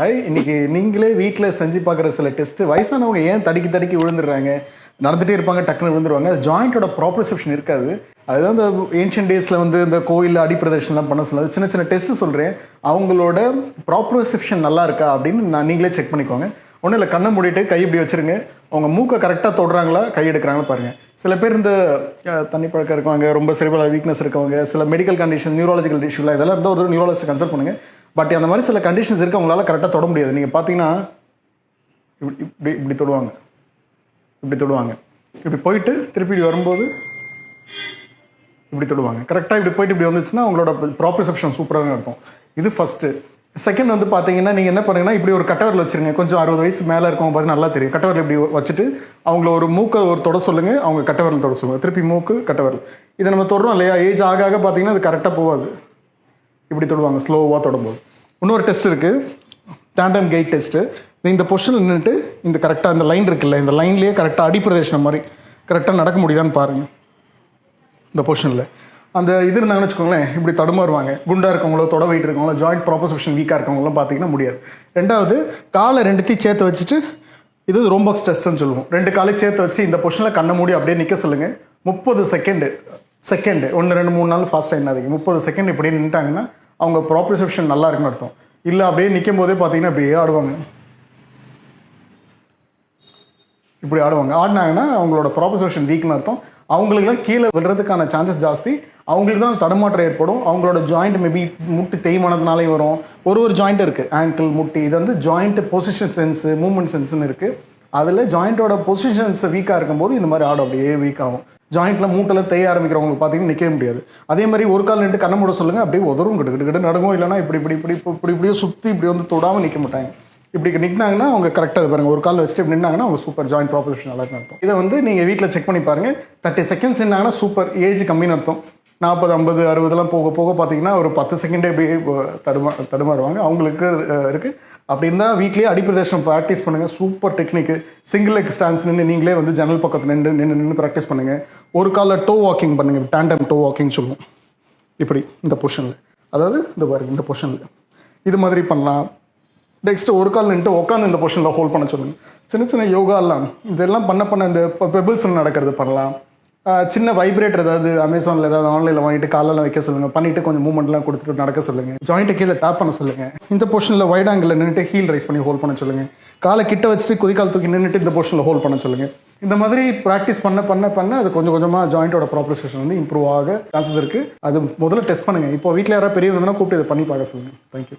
இன்னைக்கு நீங்களே வீட்டில் செஞ்சு பார்க்குற சில டெஸ்ட் வயசானவங்க ஏன் தடுக்கி தடுக்கி விழுந்துடுறாங்க, நடந்துகிட்டே இருப்பாங்க, டக்குன்னு விழுந்துருவாங்க. அது ஜாயிண்டோட ப்ராப்ரிசெப்ஷன் இருக்காது. அதுதான் இந்த ஏன்ஷியன் டேஸில் வந்து இந்த கோயிலில் அடிப்பிரதர்ஷன்லாம் பண்ண சொல்லாது. சின்ன சின்ன டெஸ்ட்டு சொல்கிறேன், அவங்களோட ப்ராப்ரிசெப்ஷன் நல்லா இருக்கா அப்படின்னு நீங்களே செக் பண்ணிக்கோங்க. ஒன்றும் இல்லை, கண்ணை மூடிட்டு கை இப்படி வச்சுருங்க. அவங்க மூக்கை கரெக்டாக தொடுறாங்களா, கை எடுக்கிறாங்களா பாருங்கள். சில பேர் இந்த தண்ணி பழக்கம் இருக்கவங்க, ரொம்ப செரிப்ரல் வீக்னஸ் இருக்கவங்க, சில மெடிக்கல் கண்டிஷன், நியூராலஜிக்கல் இஷ்யூலாம் இதெல்லாம் இருந்தால் ஒரு நியூராலஜிஸ்ட் கன்சல்ட் பண்ணுங்கள். பட் அந்த மாதிரி சில கண்டிஷன்ஸ் இருக்குது, அவங்களால கரெக்டாக தொட முடியாது. நீங்கள் பார்த்தீங்கன்னா இப்படி இப்படி தொடுவாங்க, இப்படி தொடுவாங்க, இப்படி போயிட்டு திருப்பி வரும்போது இப்படி தொடுவாங்க. கரெக்டாக இப்படி போயிட்டு இப்படி வந்துச்சுன்னா அவங்களோட ப்ராப்ரிசெப்ஷன் சூப்பராக இருக்கும். இது ஃபஸ்ட்டு. செகண்ட் வந்து பார்த்தீங்கன்னா, நீங்கள் என்ன பண்ணுங்கன்னா, இப்படி ஒரு கட்டவரில் வச்சுருங்க. கொஞ்சம் 60 வயசு மேலே இருக்கவங்க பார்த்து நல்லா தெரியும். கட்டவரில் இப்படி வச்சுட்டு அவங்கள ஒரு மூக்கை ஒரு தொட சொல்லுங்கள், அவங்க கட்டவரில் தொட சொல்லுங்கள். திருப்பி மூக்கு கட்டவரில். இதை நம்ம தொடுறோம் இல்லையா, ஏஜ் ஆக ஆக பார்த்தீங்கன்னா அது கரெக்டாக போகாது. இப்படி தொடுவாங்க, ஸ்லோவாக தொடும்போது. இன்னொரு டெஸ்ட் இருக்குது, டேண்டம் கெயிட் டெஸ்ட்டு. இந்த பொசிஷனில் நின்றுட்டு இந்த கரெக்டாக இந்த லைன் இருக்குல்ல, இந்த லைன்லேயே கரெக்டாக அடிப்பிரதேசம் மாதிரி கரெக்டாக நடக்க முடியுதான்னு பாருங்கள். இந்த பொசிஷனில் அந்த இது இருந்தாங்கன்னு வச்சுக்கோங்களேன், இப்படி தடுமாறுவாங்க. குண்டாக இருக்கவங்களோ, தொட வெயிட் இருக்கவங்களோ, ஜாயிண்ட் ப்ராப்ரிசெப்ஷன் வீக்காக இருக்கவங்களாம் பார்த்தீங்கன்னா முடியாது. ரெண்டாவது, காலை ரெண்டுத்தையும் சேர்த்து வச்சுட்டு, இது ரோம்பாக்ஸ் டெஸ்ட்டுன்னு சொல்லுவோம். 2 காலையும் சேர்த்து வச்சுட்டு இந்த பொசிஷனில் கண்ணை மூடி அப்படியே நிற்க சொல்லுங்கள். 30 செகண்டு 1 2 3 நாள் ஃபாஸ்ட்டாக என்னாதீங்க. 30 செகண்ட் இப்படியே நின்ட்டாங்கன்னா அவங்க ப்ராப்ரிசெப்ஷன் நல்லா இருக்குன்னு அர்த்தம். இல்லை அப்படியே நிற்கும் போதே பார்த்தீங்கன்னா அப்படியே ஆடுவாங்க, இப்படி ஆடுவாங்க. ஆடினாங்கன்னா அவங்களோட ப்ராப்ரிசெப்ஷன் வீக்னு அர்த்தம். அவங்களுக்குலாம் கீழே விடுறதுக்கான சான்சஸ் ஜாஸ்தி. அவங்களுக்கு தான் தடுமாற்றம் ஏற்படும். அவங்களோட ஜாயிண்ட் மேபி முட்டு தேய்மானதுனாலே வரும். ஒரு ஜாயிண்ட் இருக்குது, ஆங்கிள், முட்டி. இது வந்து ஜாயிண்ட் பொசிஷன் சென்ஸு, மூவ்மெண்ட் சென்ஸ்னு இருக்குது. அதில் ஜாயிண்ட்டோட பொசிஷன்ஸ் வீக்காக இருக்கும்போது இந்த மாதிரி ஆடும், அப்படியே வீக் ஆகும். ஜாயிண்ட்டில் மூட்டில் தேய ஆரம்பிக்கிறவங்களுக்கு பார்த்தீங்கன்னா நிற்கவே முடியாது. அதே மாதிரி ஒரு கால் நின்று கண்ணை மூட சொல்லுங்கள், அப்படியே உதரும், கிட்ட நடக்கும். இல்லைனா இப்படி இப்படி இப்படி இப்படி இப்படியே சுற்றி இப்படி வந்து தொடாமல் நிற்க மாட்டாங்க. இப்படி நிற்கினாங்கன்னா அவங்க கரெக்டாக பாருங்கள், ஒரு கால் வச்சுட்டு இப்படி நின்னாங்கன்னா அவங்க சூப்பர் ஜாயிண்ட் ப்ராப்ரிசெப்ஷன் நல்லா இருக்கும். இதை வந்து நீங்கள் வீட்டில் செக் பண்ணி பாருங்கள். 30 செகண்ட்ஸ் நின்னாங்கன்னா சூப்பர், ஏஜ் கம்மின்னு அர்த்தம். 40 50 60 போக போக பார்த்தீங்கன்னா ஒரு 10 செகண்டே இப்படியே தடுமாறுவாங்க. அவங்களுக்கு இருக்குது. அப்படி இருந்தால் வீட்லேயே அடிப்பிரதேசம் ப்ராக்டிஸ் பண்ணுங்கள். சூப்பர் டெக்னிக்கு. சிங்கிள் லெக் ஸ்டான்ஸ் நின்று நீங்களே வந்து ஜன்னல் பக்கத்தில் நின்று ப்ராக்டிஸ் பண்ணுங்கள். ஒரு காலில் டோ வாக்கிங் பண்ணுங்கள், டேண்டம் டோ வாக்கிங் சொல்லுவோம். இப்படி இந்த பொசிஷனில், அதாவது இந்த பாருங்கள், இந்த பொசிஷனில் இது மாதிரி பண்ணலாம். நெக்ஸ்ட்டு ஒரு கால் நின்று உட்காந்து இந்த பொசிஷனில் ஹோல்ட் பண்ண சொல்லுங்கள். சின்ன சின்ன யோகாலாம் இதெல்லாம் பண்ண இந்த பெபிள்ஸ் நடக்கிறது பண்ணலாம். சின்ன வைப்ரேட்டர் ஏதாவது அமேசானில் ஏதாவது ஆன்லைனில் வாங்கிட்டு காலெல்லாம் வைக்க சொல்லுங்கள். பண்ணிவிட்டு கொஞ்சம் மூவ்மெண்ட்லாம் கொடுத்துட்டு நடக்க சொல்லுங்கள். ஜாயிண்ட்டை கீழே டேப் பண்ண சொல்லுங்கள். இந்த பொசிஷனில் வைட் ஆங்கிளில் நின்றுட்டு ஹீல் ரைஸ் பண்ணி ஹோல்ட் பண்ண சொல்லுங்கள். காலை கிட்ட வச்சுட்டு குதிக்கால் தூக்கி நின்றுட்டு இந்த பொசிஷனில் ஹோல்ட் பண்ண சொல்லுங்கள். இந்த மாதிரி ப்ராக்டிஸ் பண்ண அது கொஞ்சம் கொஞ்சமாக ஜாயிண்ட்டோட ப்ராப்ரிசெப்ஷன் வந்து இம்ப்ரூவ் ஆக சான்சஸ் இருக்குது. அது முதல்ல டெஸ்ட் பண்ணுங்கள். இப்போ வீட்டில் யாராவது பெரியவங்கன்னா கூப்பிட்டு இதை பண்ணி பார்க்க சொல்லுங்கள். தேங்க்யூ.